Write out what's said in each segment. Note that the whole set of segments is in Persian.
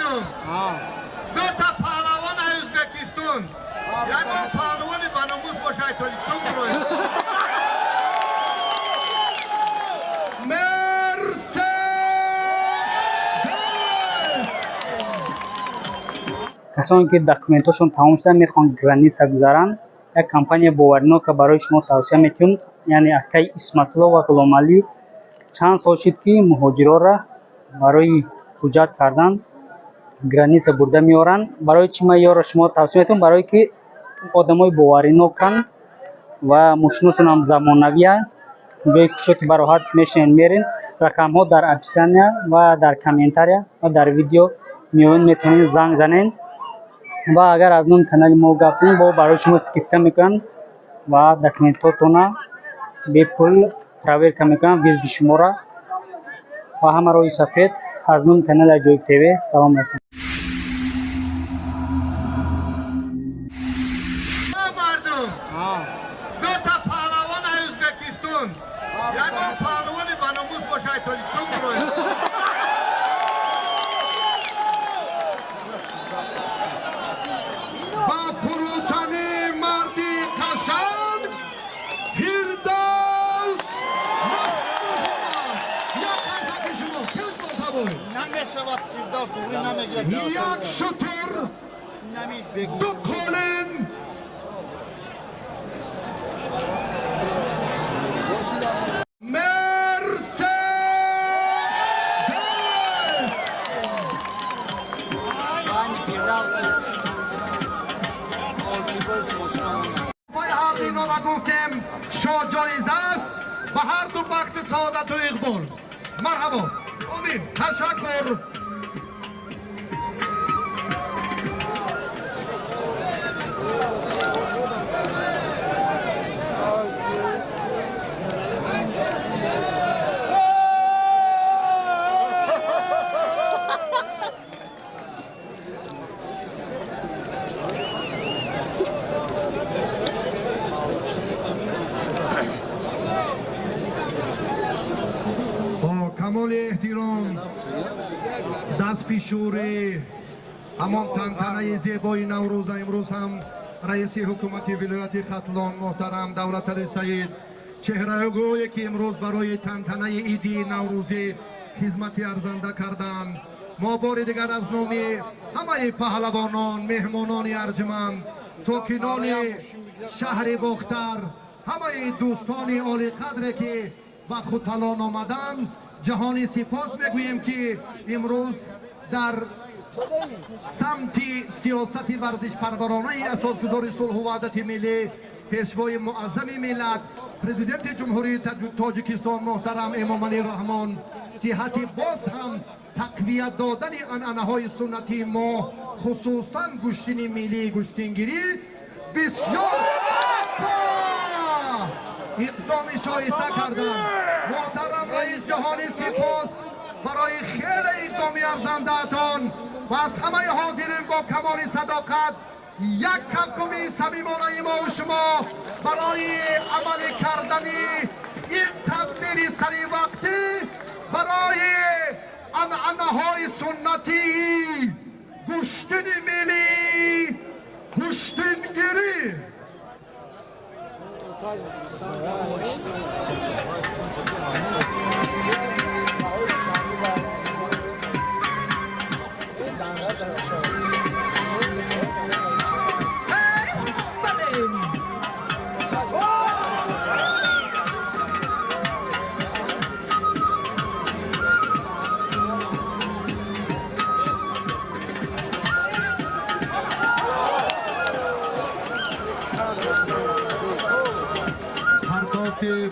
مردم دو تا پهلوان ازبکستان یکم پهلوان بناموس باشه تاجیکستان بروید کسانی که داکومنتاشون تمام شده میخوان گرانیتسا گذارن یک کمپانی باورناک که برای شما توصیه میکنم یعنی اکای اسمت الله و غلام علی چند سال شد که مهاجرا را برای حجت کردن گرانیتسا برده میارن. برای چی من یارو شما توصیه میکنم؟ برای که آدمای باورناکن و ماشیناشون هم زمانویه جای که براحت میشین میرین. رقم ها در اپسانیا و در کامنتاریا و در ویدیو میتونین زنگ زنین و اگر از نون کانال ما گفتین با برای شما سکیپ میکنن و داکومنتاتون به پول تراور میکنن ویز شما را و همه روی سفید از نون کانال جویک تیوی. سلام علیکم. مردم دو تا پهلوان ازبکستان یکم پهلوان بناموس باشه تاجیکستان بروید یک شطور دو کلن مرسدس فای هردینا را گفتیم شاه جایزه است به هر دو بخت سعادت و اقبال. مرحبا امین تشکر. کمال احترام دست فشوری همان تنتنه زیبای نوروز امروز هم رئیس حکومت ولایت ختلان محترم دولت علی سعید چهره گویی که امروز برای تنتنه ایدی نوروزی خدمت ارزنده کردند. ما بار دیگر از نام همه پهلوانان، مهمانان ارجمند، ساکنان شهر باختر، همه دوستان عالی قدر که با ختلان آمدند جهانی سپاس میگوییم که امروز در سمت سیاست ورزش پرورانه اساسگذار صلح و وحدت ملی پیشوای معظم ملت پرزیدنت جمهوری تاجیکستان محترم امام علی رحمان جهت باز هم تقویت دادن عنعنه‌های سنتی ما خصوصا گوشتن ملی گوشتنگیری بسیار اقدام شایسته کردند. محترم رئیس جهانی سپاس برای خیلی اقدامی ارزنده‌تان و از همه حاضرین با کمال صداقت یک کمکمی صمیمانه ما و شما برای عمل کردن این تدبیر سری وقتی برای عنعنه‌های سنتی گوشتن ملی گوشتنگیری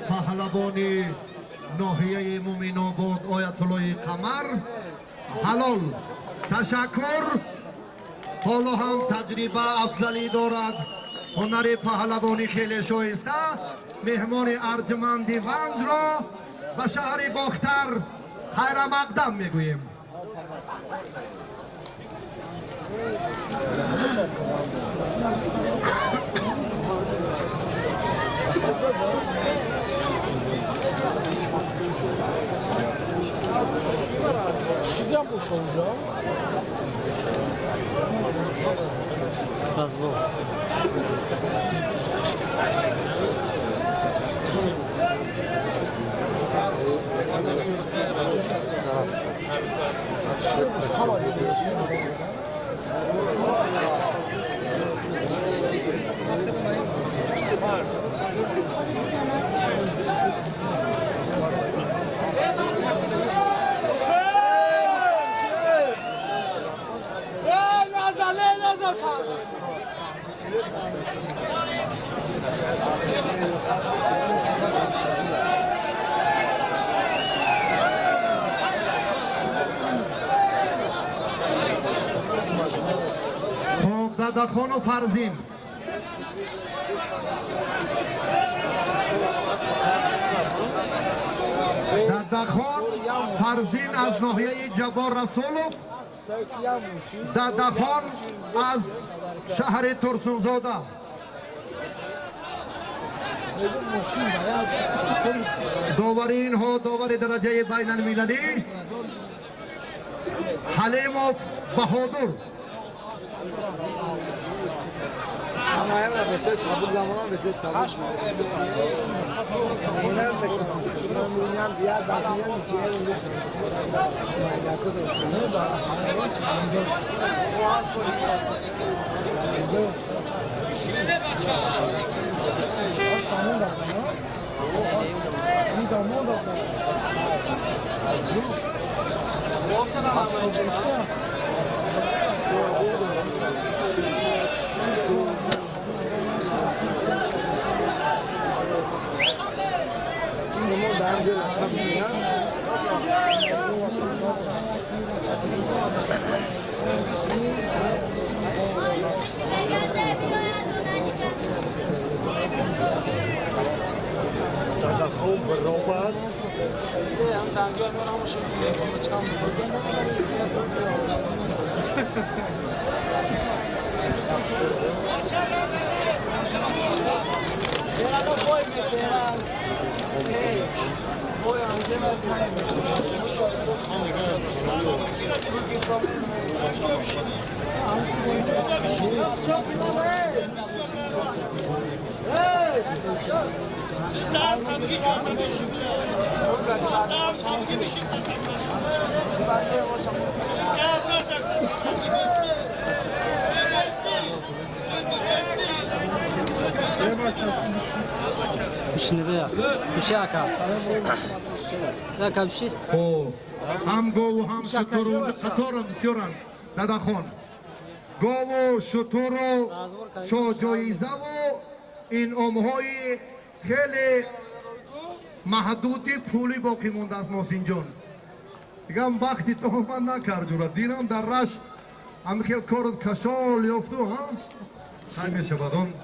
پهلوانی ناحیه مومن آباد آیت الله قمر حلال تشکر. حالا هم تجربه افضلی دارد هنر پهلوانی خیلی شایسته. مهمان ارجمند ونج را به شهر باختر خیر مقدم میگوییم. Güzel boş olacak. Razbol. خب ددخان و فرزین ددخان فرزین از ناحیه جبار رسولوف، ددخان از شهر ترسونزاده. داوری اینها داور درجه بین المللی حلیموف بهادر. هم گاو و هم شتر و قطار بسیارن ددخان. گاو و شتر و شاجایزه و این امهای خیلی محدودی پولی باقی مونده از محسن جان. دیگم وقتی تو من نکرد جورا دیرم در رشت هم خیلی کارت کشال یافتو ها همه شبادان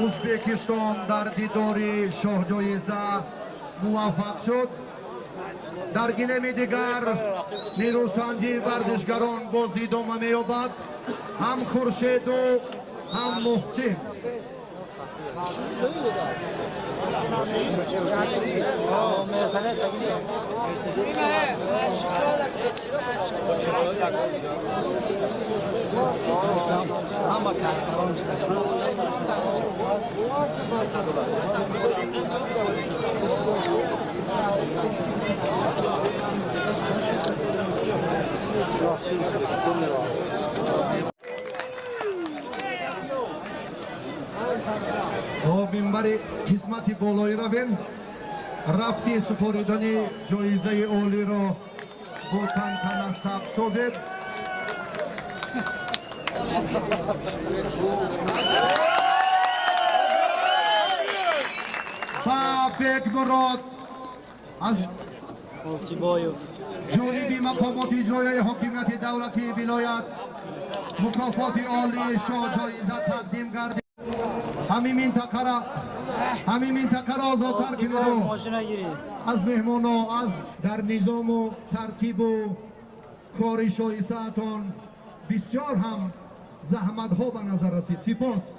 ازبکستان در دیدار شاهجایزه موفق شد. در گلیم دیگر نیروسنجی ورزشگران بازی ادامه می‌یابد. هم خورشید و هم محسن. منبر قسمت بالایی رویم. رفتی سپاریدن جایزه عالی را با تنتنه ثبت سازید. و بیگ مراد از جانب مقامات اجرایی حاکمیت دولتی ولایت مکافات عالی شاه جایزه تقدیم گردید. همین منطقه را آزادتر کنید و از مهمانا از در نظام و ترتیب و کار شایسته‌تان بسیار هم زحمت ها به نظر رسید. سپاس.